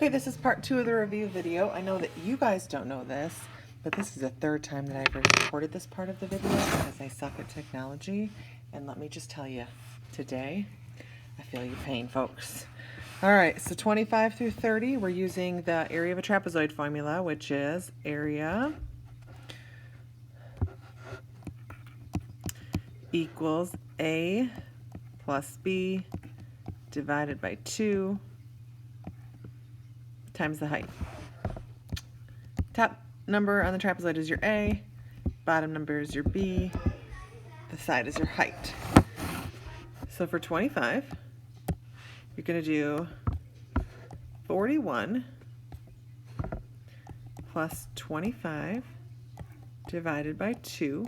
Okay, this is part 2 of the review video. I know that you guys don't know this, but this is the third time that I've recorded this part of the video because I suck at technology. And let me just tell you, today, I feel your pain, folks. All right, so 25 through 30, we're using the area of a trapezoid formula, which is area equals A plus B divided by 2 times the height. Top number on the trapezoid is your A, bottom number is your B, the side is your height. So for 25, you're going to do 41 plus 25 divided by 2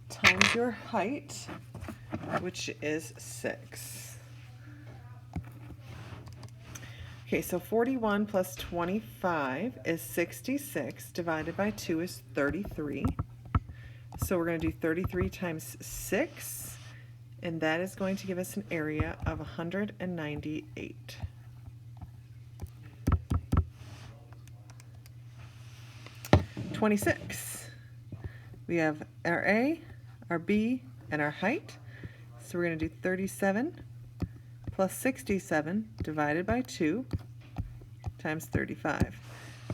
times your height, which is 6. Okay, so 41 plus 25 is 66, divided by 2 is 33. So we're going to do 33 times 6, and that is going to give us an area of 198. We have our A, our B, and our height. So we're going to do 37 plus 67 divided by 2 times 35.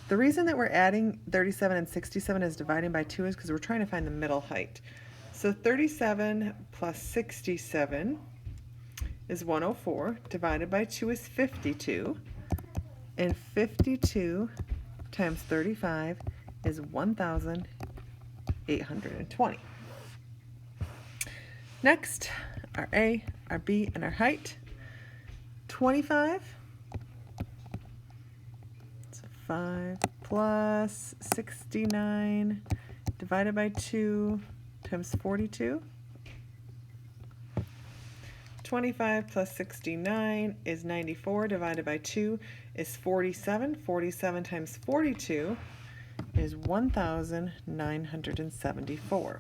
The reason that we're adding 37 and 67 as dividing by 2 is because we're trying to find the middle height. So 37 plus 67 is 104, divided by 2 is 52, and 52 times 35 is 1,820. Next, our A, our B, and our height. 25, so 5 plus 69 divided by 2 times 42. 25 plus 69 is 94, divided by 2 is 47. 47 times 42 is 1,974.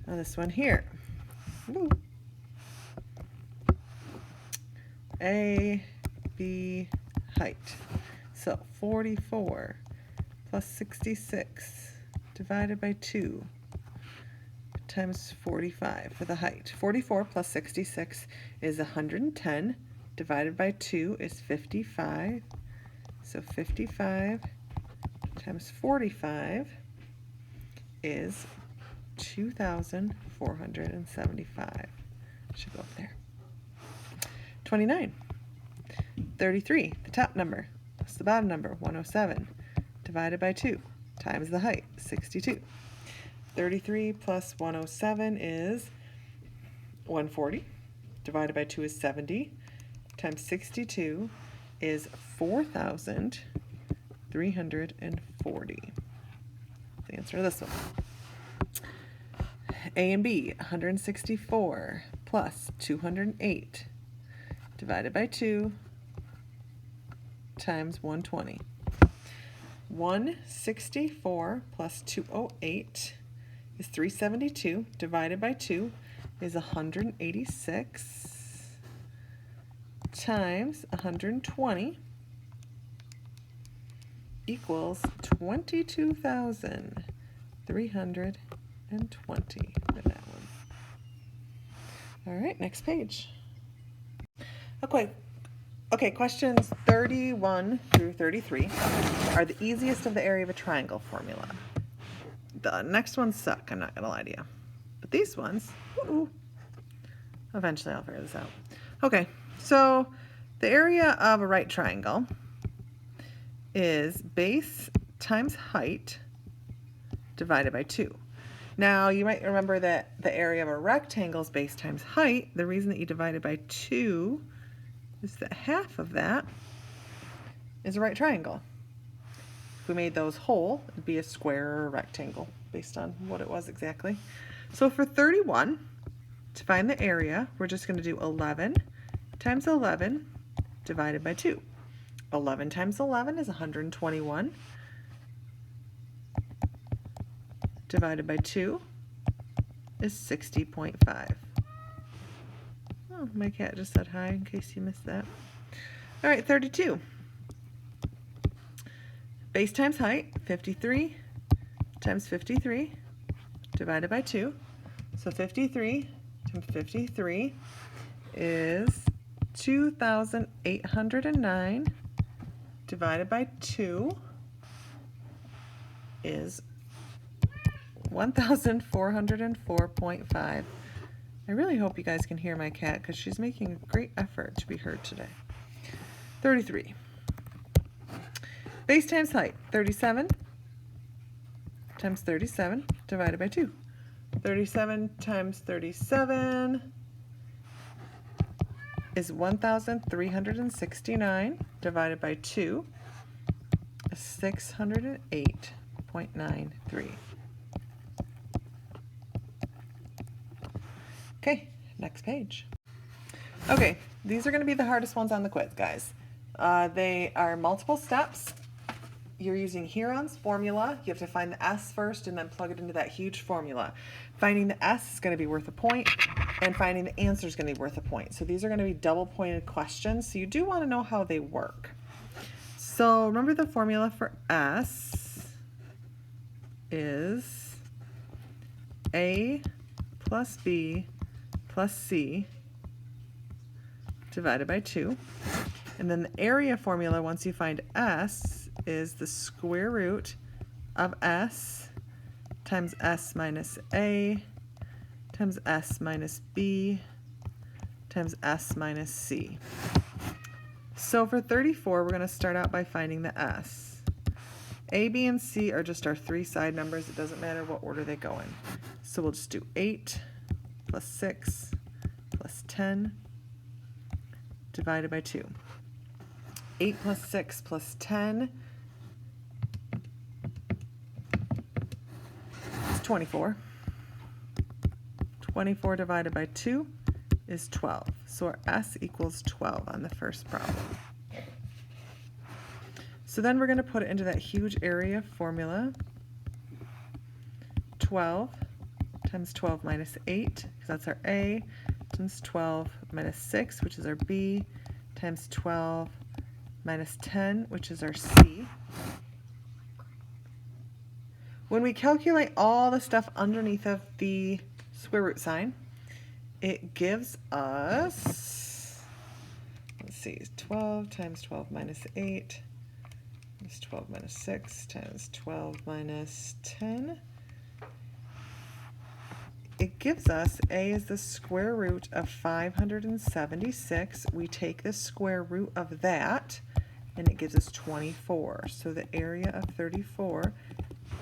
Now this one here. Woo. A, B, height. So 44 plus 66 divided by 2 times 45 for the height. 44 plus 66 is 110, divided by 2 is 55. So 55 times 45 is 2,475. Should go up there. 29. 33, the top number, plus the bottom number, 107, divided by 2, times the height, 62. 33 plus 107 is 140, divided by 2 is 70, times 62 is 4,340. The answer to this one. A and B, 164 plus 208, divided by 2 times 120. 164 plus 208 is 372, divided by 2 is 186, times 120 equals 22,320 for that one. All right, next page. Okay, questions 31 through 33 are the easiest of the area of a triangle formula. The next ones suck, I'm not going to lie to you. But these ones, eventually I'll figure this out. Okay, so the area of a right triangle is base times height divided by 2. Now, you might remember that the area of a rectangle is base times height. The reason that you divide it by 2 is that half of that is a right triangle. If we made those whole, it'd be a square or a rectangle based on what it was exactly. So for 31, to find the area, we're just going to do 11 times 11 divided by 2. 11 times 11 is 121. Divided by 2 is 60.5. Oh, my cat just said hi in case you missed that. All right, 32. Base times height, 53 times 53 divided by 2. So 53 times 53 is 2,809 divided by 2 is 1,404.5. I really hope you guys can hear my cat because she's making a great effort to be heard today. 33. Base times height, 37 times 37 divided by 2. 37 times 37 is 1,369 divided by 2 is 608.93. Okay, next page. Okay, these are going to be the hardest ones on the quiz, guys. They are multiple steps. You're using Huron's formula. You have to find the S first and then plug it into that huge formula. Finding the S is going to be worth a point, and finding the answer is going to be worth a point. So these are going to be double-pointed questions, so you do want to know how they work. So remember the formula for S is A plus B plus C divided by 2. And then the area formula, once you find S, is the square root of S times S minus A times S minus B times S minus C. So for 34, we're going to start out by finding the S. A, B, and C are just our 3 side numbers. It doesn't matter what order they go in. So we'll just do 8 plus 6 plus 10 divided by 2. 8 plus 6 plus 10 is 24. 24 divided by 2 is 12. So our S equals 12 on the first problem. So then we're going to put it into that huge area formula. 12 times 12 minus 8, because that's our A, times 12 minus 6, which is our B, times 12 minus 10, which is our C. When we calculate all the stuff underneath of the square root sign, it gives us, let's see, 12 times 12 minus 8 is 12 minus 6 times 12 minus 10. It gives us A is the square root of 576. We take the square root of that, and it gives us 24. So the area of 34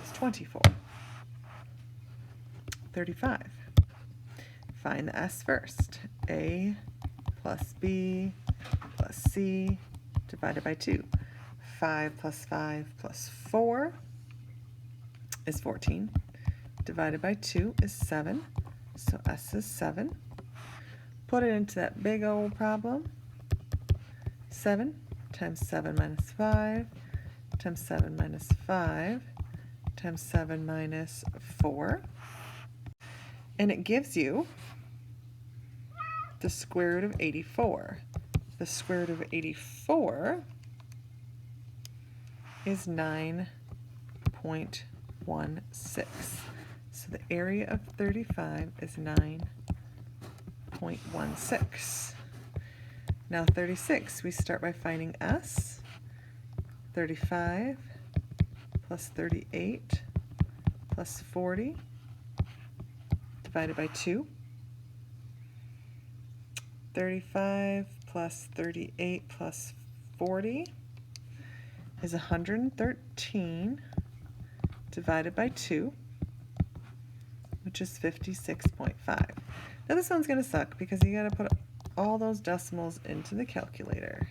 is 24. 35. Find the S first. A plus B plus C divided by 2. 5 plus 5 plus 4 is 14. Divided by 2 is 7. So S is 7. Put it into that big old problem. 7 times 7 minus 5 times 7 minus 5 times 7 minus 4. And it gives you the square root of 84. The square root of 84 is 9.16. So the area of 35 is 9.16. Now 36, we start by finding S. 35 plus 38 plus 40 divided by 2. 35 plus 38 plus 40 is 113 divided by 2, which is 56.5. Now this one's going to suck because you got to put all those decimals into the calculator.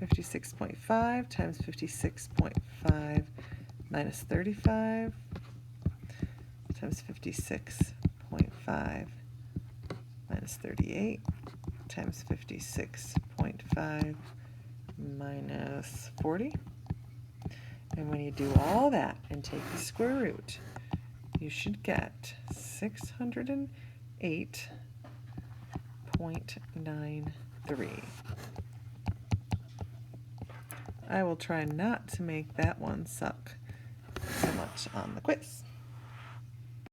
56.5 times 56.5 minus 35 times 56.5 minus 38 times 56.5 minus 40. And when you do all that and take the square root, you should get 608.93. I will try not to make that one suck so much on the quiz.